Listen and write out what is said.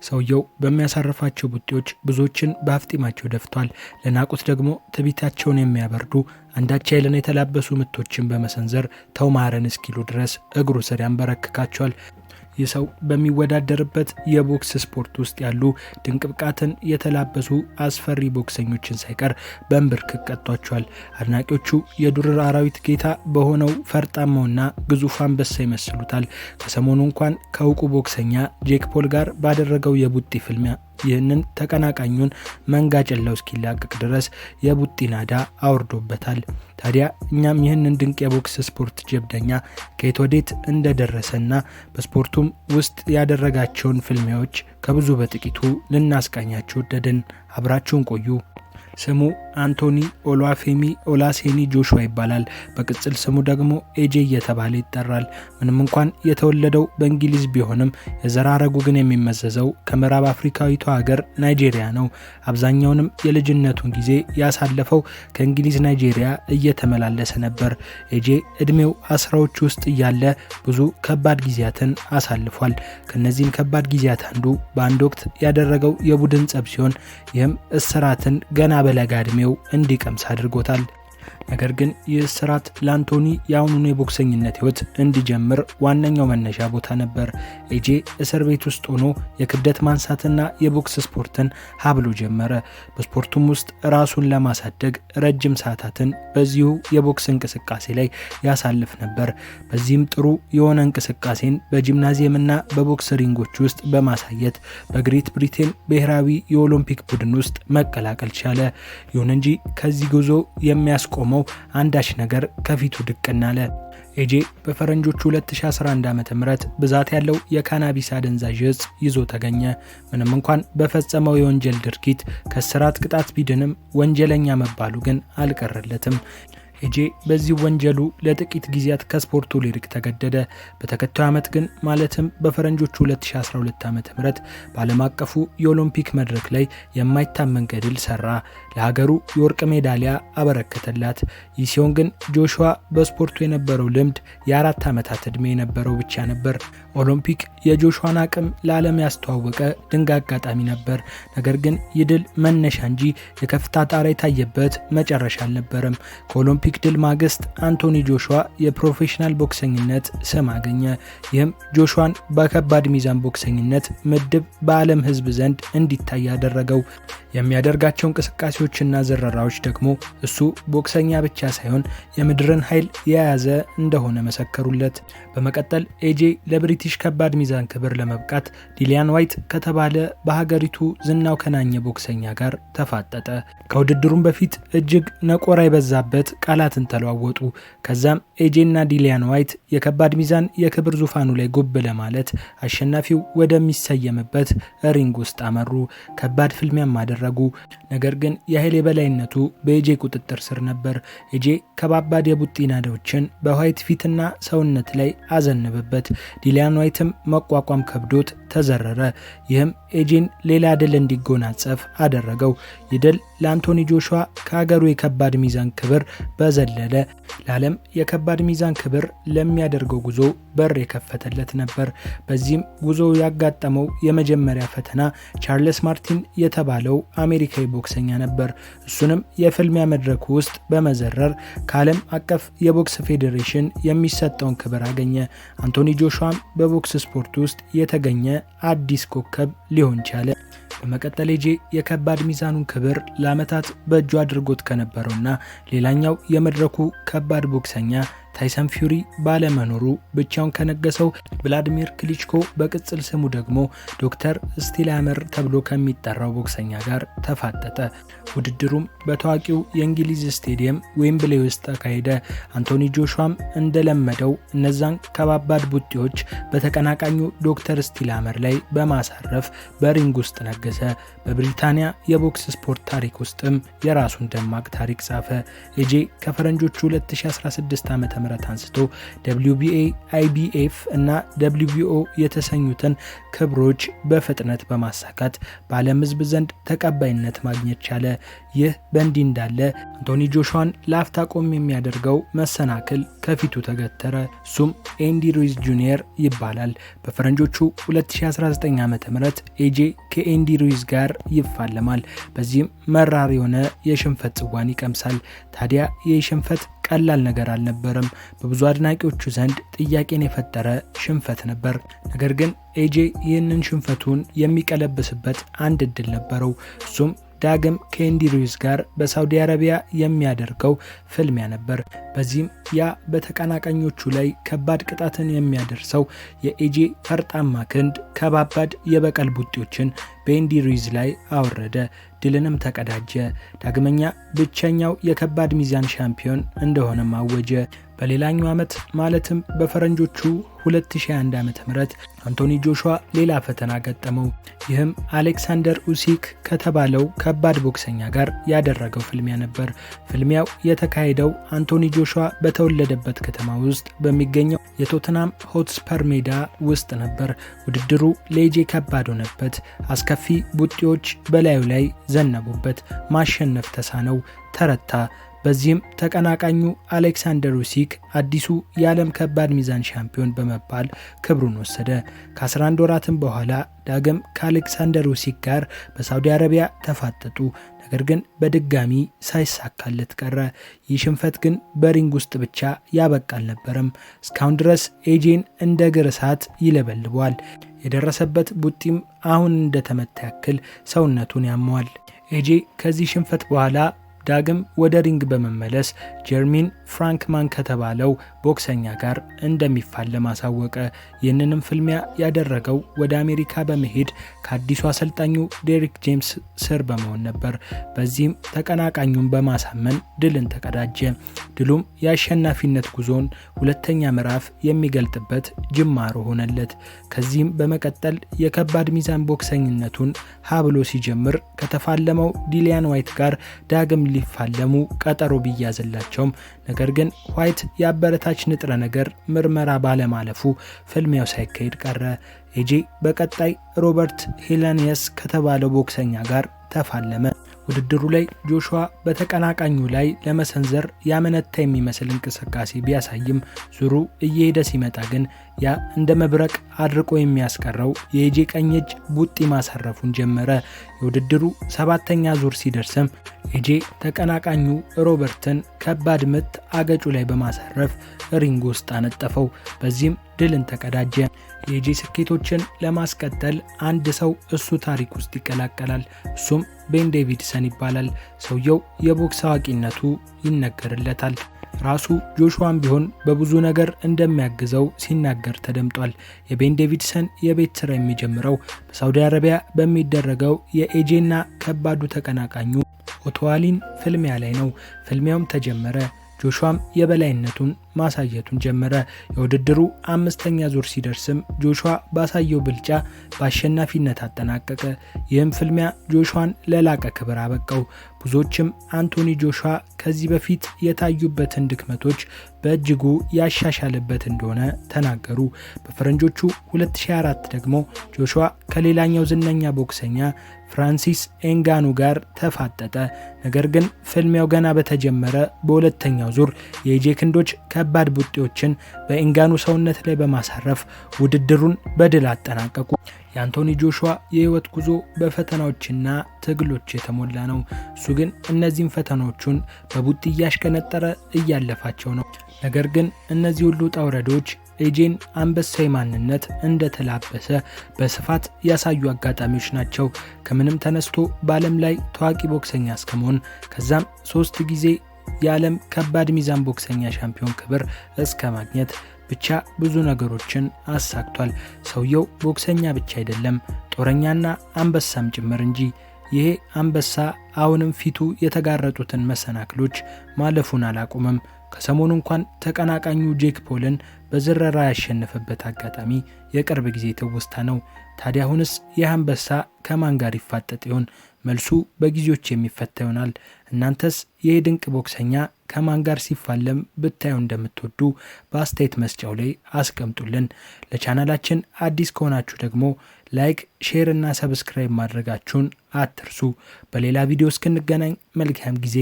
ሰውየው በሚያሳርፋቸው ቡጢዎች ብዙዎችን በአፍጢማቸው ደፍቷል። ለናቁት ደግሞ ትዕቢታቸውን የሚያበርዱ አንዳች ኃይልን የተላበሱ ምቶችን በመሰንዘር ተው ማረን እስኪሉ ድረስ እግሩ ስር ያንበረክካቸዋል። ይህ ሰው በሚወዳደርበት የቦክስ ስፖርት ውስጥ ያሉ ድንቅ ብቃትን የተላበሱ አስፈሪ ቦክሰኞችን ሳይቀር በእንብርክክ ቀጥቷቸዋል። አድናቂዎቹ የዱር አራዊት ጌታ በሆነው ፈርጣማውና ግዙፍ አንበሳ ይመስሉታል። ከሰሞኑ እንኳን ከእውቁ ቦክሰኛ ጄክ ፖል ጋር ባደረገው የቡጢ ፍልሚያ ይህንን ተቀናቃኙን መንጋ ጨላው እስኪላቀቅ ድረስ የቡጢ ናዳ አውርዶበታል። ታዲያ እኛም ይህንን ድንቅ የቦክስ ስፖርት ጀብደኛ ከየት ወዴት እንደደረሰና በስፖርቱም ውስጥ ያደረጋቸውን ፍልሚያዎች ከብዙ በጥቂቱ ልናስቃኛችሁ ወደድን። አብራችሁን ቆዩ። ስሙ አንቶኒ ኦሉዋፌሚ ኦላሴኒ ጆሹዋ ይባላል። በቅጽል ስሙ ደግሞ ኤጄ እየተባለ ይጠራል። ምንም እንኳን የተወለደው በእንግሊዝ ቢሆንም የዘር ሐረጉ ግን የሚመዘዘው ከምዕራብ አፍሪካዊቷ ሀገር ናይጄሪያ ነው። አብዛኛውንም የልጅነቱን ጊዜ ያሳለፈው ከእንግሊዝ ናይጄሪያ እየተመላለሰ ነበር። ኤጄ እድሜው አስራዎች ውስጥ እያለ ብዙ ከባድ ጊዜያትን አሳልፏል። ከነዚህም ከባድ ጊዜያት አንዱ በአንድ ወቅት ያደረገው የቡድን ጸብ ሲሆን ይህም እስራትን ገና በለጋ እድሜው እንዲቀምስ አድርጎታል። ነገር ግን ይህ እስራት ለአንቶኒ የአሁኑን የቦክሰኝነት ህይወት እንዲጀምር ዋነኛው መነሻ ቦታ ነበር። ኤጄ እስር ቤት ውስጥ ሆኖ የክብደት ማንሳትና የቦክስ ስፖርትን ሀብሎ ጀመረ። በስፖርቱም ውስጥ ራሱን ለማሳደግ ረጅም ሰዓታትን በዚሁ የቦክስ እንቅስቃሴ ላይ ያሳልፍ ነበር። በዚህም ጥሩ የሆነ እንቅስቃሴን በጂምናዚየምና በቦክስ ሪንጎች ውስጥ በማሳየት በግሬት ብሪቴን ብሔራዊ የኦሎምፒክ ቡድን ውስጥ መቀላቀል ቻለ። ይሁን እንጂ ከዚህ ጉዞ የሚያስቆመው አንዳች ነገር ከፊቱ ድቅና አለ። ኤጄ በፈረንጆቹ 2011 ዓ.ም ብዛት ያለው የካናቢስ አደንዛዥ እጽ ይዞ ተገኘ። ምንም እንኳን በፈጸመው የወንጀል ድርጊት ከእስራት ቅጣት ቢድንም ወንጀለኛ መባሉ ግን አልቀረለትም። ኤጄ በዚህ ወንጀሉ ለጥቂት ጊዜያት ከስፖርቱ ሊርቅ ተገደደ። በተከታዩ ዓመት ግን ማለትም በፈረንጆቹ 2012 ዓ.ም በዓለም አቀፉ የኦሎምፒክ መድረክ ላይ የማይታመን ገድል ሰራ። ለሀገሩ የወርቅ ሜዳሊያ አበረከተላት። ይህ ሲሆን ግን ጆሹዋ በስፖርቱ የነበረው ልምድ የ4 ዓመታት ዕድሜ የነበረው ብቻ ነበር። ኦሎምፒክ የጆሹዋን አቅም ለዓለም ያስተዋወቀ ድንቅ አጋጣሚ ነበር። ነገር ግን ይህ ድል መነሻ እንጂ የከፍታ ጣሪያ የታየበት መጨረሻ አልነበረም። ከኦሎምፒክ ድል ማግስት አንቶኒ ጆሹዋ የፕሮፌሽናል ቦክሰኝነት ስም አገኘ። ይህም ጆሹዋን በከባድ ሚዛን ቦክሰኝነት ምድብ በዓለም ሕዝብ ዘንድ እንዲታይ ያደረገው። የሚያደርጋቸው እንቅስቃሴዎችና ዘረራዎች ደግሞ እሱ ቦክሰኛ ብቻ ሳይሆን የምድርን ኃይል የያዘ እንደሆነ መሰከሩለት። በመቀጠል ኤጄ ለብሪቲሽ ከባድ ሚዛን ክብር ለመብቃት ዲሊያን ዋይት ከተባለ በሀገሪቱ ዝናው ከናኘ ቦክሰኛ ጋር ተፋጠጠ። ከውድድሩም በፊት እጅግ ነቆራ የበዛበት ቃላትን ተለዋወጡ። ከዛም ኤጄና ዲሊያን ዋይት የከባድ ሚዛን የክብር ዙፋኑ ላይ ጉብ ለማለት አሸናፊው ወደሚሰየምበት ሪንግ ውስጥ አመሩ። ከባድ ፍልሚያም አደረጉ። ነገር ግን የኃይል የበላይነቱ በኤጄ ቁጥጥር ስር ነበር። ኤጄ ከባባድ የቡጢ ናዳዎችን በዋይት ፊትና ሰውነት ላይ አዘነበበት። ዲሊያን ዋይትም መቋቋም ከብዶት ተዘረረ። ይህም ኤጄን ሌላ ድል እንዲጎናጸፍ አደረገው። ይህ ድል ለአንቶኒ ጆሹዋ ከሀገሩ የከባድ ሚዛን ክብር በዘለለ ለዓለም የከባድ ሚዛን ክብር ለሚያደርገው ጉዞ በር የከፈተለት ነበር። በዚህም ጉዞ ያጋጠመው የመጀመሪያ ፈተና ቻርልስ ማርቲን የተባለው አሜሪካዊ ቦክሰኛ ነበር። እሱንም የፍልሚያ መድረኩ ውስጥ በመዘረር ከዓለም አቀፍ የቦክስ ፌዴሬሽን የሚሰጠውን ክብር አገኘ። አንቶኒ ጆሹዋም በቦክስ ስፖርት ውስጥ የተገኘ አዲስ ኮከብ ሊሆን ቻለ። በመቀጠል ኤጄ የከባድ ሚዛኑን ክብር ለዓመታት በእጁ አድርጎት ከነበረውና ሌላኛው የመድረኩ ከባድ ቦክሰኛ ታይሰን ፊውሪ ባለመኖሩ ብቻውን ከነገሰው ቭላዲሚር ክሊችኮ በቅጽል ስሙ ደግሞ ዶክተር ስቲላመር ተብሎ ከሚጠራው ቦክሰኛ ጋር ተፋጠጠ። ውድድሩም በታዋቂው የእንግሊዝ ስቴዲየም ዌምብሌ ውስጥ ተካሄደ። አንቶኒ ጆሹዋም እንደለመደው እነዛን ከባባድ ቡጢዎች በተቀናቃኙ ዶክተር ስቲላመር ላይ በማሳረፍ በሪንግ ውስጥ ነገሰ። በብሪታንያ የቦክስ ስፖርት ታሪክ ውስጥም የራሱን ደማቅ ታሪክ ጻፈ። ኤጄ ከፈረንጆቹ 2016 ዓ.ም አንስቶ WBA፣ IBF እና WBO የተሰኙትን ክብሮች በፍጥነት በማሳካት በዓለም ሕዝብ ዘንድ ተቀባይነት ማግኘት ቻለ። ይህ በእንዲህ እንዳለ አንቶኒ ጆሹዋን ለአፍታ ቆም የሚያደርገው መሰናክል ከፊቱ ተገተረ። እሱም ኤንዲ ሩይዝ ጁኒየር ይባላል። በፈረንጆቹ 2019 ዓ.ም ኤጄ ከኤንዲ ሩይዝ ጋር ይፋለማል። በዚህም መራር የሆነ የሽንፈት ጽዋን ይቀምሳል። ታዲያ ይህ ሽንፈት ቀላል ነገር አልነበረም። በብዙ አድናቂዎቹ ዘንድ ጥያቄን የፈጠረ ሽንፈት ነበር። ነገር ግን ኤጄ ይህንን ሽንፈቱን የሚቀለብስበት አንድ እድል ነበረው። እሱም ዳግም ከኤንዲ ሩይዝ ጋር በሳውዲ አረቢያ የሚያደርገው ፍልሚያ ነበር። በዚህም ያ በተቀናቃኞቹ ላይ ከባድ ቅጣትን የሚያደርሰው የኤጄ ፈርጣማ ክንድ ከባባድ የበቀል ቡጢዎችን በኤንዲ ሩይዝ ላይ አወረደ፣ ድልንም ተቀዳጀ። ዳግመኛ ብቸኛው የከባድ ሚዛን ሻምፒዮን እንደሆነም አወጀ። በሌላኛው ዓመት ማለትም በፈረንጆቹ 2021 ዓ.ም አንቶኒ ጆሹዋ ሌላ ፈተና ገጠመው። ይህም አሌክሳንደር ኡሲክ ከተባለው ከባድ ቦክሰኛ ጋር ያደረገው ፍልሚያ ነበር። ፍልሚያው የተካሄደው አንቶኒ ጆሹዋ በተወለደበት ከተማ ውስጥ በሚገኘው የቶተናም ሆትስፐር ሜዳ ውስጥ ነበር። ውድድሩ ለኤጄ ከባድ ሆነበት። አስከፊ ቡጢዎች በላዩ ላይ ዘነቡበት። ማሸነፍ ተሳነው፣ ተረታ። በዚህም ተቀናቃኙ አሌክሳንደር ኡሲክ አዲሱ የዓለም ከባድ ሚዛን ሻምፒዮን በመባል ክብሩን ወሰደ። ከ11 ወራትም በኋላ ዳግም ከአሌክሳንደር ኡሲክ ጋር በሳውዲ አረቢያ ተፋጠጡ። ነገር ግን በድጋሚ ሳይሳካለት ቀረ። ይህ ሽንፈት ግን በሪንግ ውስጥ ብቻ ያበቃ አልነበረም። እስካሁን ድረስ ኤጄን እንደ እግር እሳት ይለበልበዋል። የደረሰበት ቡጢም አሁን እንደተመታ ያክል ሰውነቱን ያመዋል። ኤጄ ከዚህ ሽንፈት በኋላ ዳግም ወደ ሪንግ በመመለስ ጀርሚን ፍራንክማን ከተባለው ቦክሰኛ ጋር እንደሚፋለም አሳወቀ። ይህንንም ፍልሚያ ያደረገው ወደ አሜሪካ በመሄድ ከአዲሱ አሰልጣኙ ዴሪክ ጄምስ ስር በመሆን ነበር። በዚህም ተቀናቃኙን በማሳመን ድልን ተቀዳጀ። ድሉም የአሸናፊነት ጉዞን ሁለተኛ ምዕራፍ የሚገልጥበት ጅማሮ ሆነለት። ከዚህም በመቀጠል የከባድ ሚዛን ቦክሰኝነቱን ሀብሎ ሲጀምር ከተፋለመው ዲሊያን ዋይት ጋር ዳግም ሊፋለሙ ቀጠሮ ቢያዝላቸውም ነገር ግን ዋይት የአበረታች ንጥረ ነገር ምርመራ ባለማለፉ ፍልሚያው ሳይካሄድ ቀረ። ኤጄ በቀጣይ ሮበርት ሄላኒየስ ከተባለው ቦክሰኛ ጋር ተፋለመ። ውድድሩ ላይ ጆሹዋ በተቀናቃኙ ላይ ለመሰንዘር ያመነታ የሚመስል እንቅስቃሴ ቢያሳይም ዙሩ እየሄደ ሲመጣ ግን ያ እንደ መብረቅ አድርቆ የሚያስቀረው የኤጄ ቀኝ እጅ ቡጢ ማሳረፉን ጀመረ። የውድድሩ 7ኛ ዙር ሲደርስም ኤጄ ተቀናቃኙ ሮበርትን ከባድ ምት አገጩ ላይ በማሳረፍ ሪንግ ውስጥ አነጠፈው። በዚህም ድልን ተቀዳጀ። የኤጄ ስኬቶችን ለማስቀጠል አንድ ሰው እሱ ታሪክ ውስጥ ይቀላቀላል። እሱም ቤን ዴቪድሰን ይባላል። ሰውየው የቦክስ አዋቂነቱ ይነገርለታል። ራሱ ጆሹዋም ቢሆን በብዙ ነገር እንደሚያግዘው ሲናገር ተደምጧል። የቤን ዴቪድሰን የቤት ስራ የሚጀምረው በሳውዲ አረቢያ በሚደረገው የኤጄና ከባዱ ተቀናቃኙ ኦቶዋሊን ፍልሚያ ላይ ነው። ፍልሚያውም ተጀመረ። ጆሹዋም የበላይነቱን ማሳየቱን ጀመረ። የውድድሩ 5ኛ ዙር ሲደርስም ጆሹዋ ባሳየው ብልጫ በአሸናፊነት አጠናቀቀ። ይህም ፍልሚያ ጆሹዋን ለላቀ ክብር አበቃው። ብዙዎችም አንቶኒ ጆሹዋ ከዚህ በፊት የታዩበትን ድክመቶች በእጅጉ ያሻሻለበት እንደሆነ ተናገሩ። በፈረንጆቹ 2004 ደግሞ ጆሹዋ ከሌላኛው ዝነኛ ቦክሰኛ ፍራንሲስ ኤንጋኑ ጋር ተፋጠጠ። ነገር ግን ፍልሚያው ገና በተጀመረ በሁለተኛው ዙር የኤጄ ክንዶች ከባድ ቡጢዎችን በኤንጋኑ ሰውነት ላይ በማሳረፍ ውድድሩን በድል አጠናቀቁ። የአንቶኒ ጆሹዋ የህይወት ጉዞ በፈተናዎችና ትግሎች የተሞላ ነው። እሱ ግን እነዚህን ፈተናዎቹን በቡጢ እያሽከነጠረ እያለፋቸው ነው። ነገር ግን እነዚህ ሁሉ ውጣ ውረዶች ኤጄን አንበሳዊ ማንነት እንደተላበሰ በስፋት ያሳዩ አጋጣሚዎች ናቸው። ከምንም ተነስቶ በዓለም ላይ ታዋቂ ቦክሰኛ እስከመሆን ከዛም 3 ጊዜ የዓለም ከባድ ሚዛን ቦክሰኛ ሻምፒዮን ክብር እስከ ማግኘት ብቻ ብዙ ነገሮችን አሳክቷል። ሰውየው ቦክሰኛ ብቻ አይደለም፣ ጦረኛና አንበሳም ጭምር እንጂ። ይሄ አንበሳ አሁንም ፊቱ የተጋረጡትን መሰናክሎች ማለፉን አላቆመም። ከሰሞኑ እንኳን ተቀናቃኙ ጄክ ፖልን በዝረራ ያሸነፈበት አጋጣሚ የቅርብ ጊዜ ትውስታ ነው። ታዲያ አሁንስ ይህ አንበሳ ከማን ጋር ይፋጠጥ ይሆን? መልሱ በጊዜዎች የሚፈታ ይሆናል። እናንተስ ይህ ድንቅ ቦክሰኛ ከማን ጋር ሲፋለም ብታዩ እንደምትወዱ በአስተያየት መስጫው ላይ አስቀምጡልን። ለቻናላችን አዲስ ከሆናችሁ ደግሞ ላይክ፣ ሼር እና ሰብስክራይብ ማድረጋችሁን አትርሱ። በሌላ ቪዲዮ እስክንገናኝ መልካም ጊዜ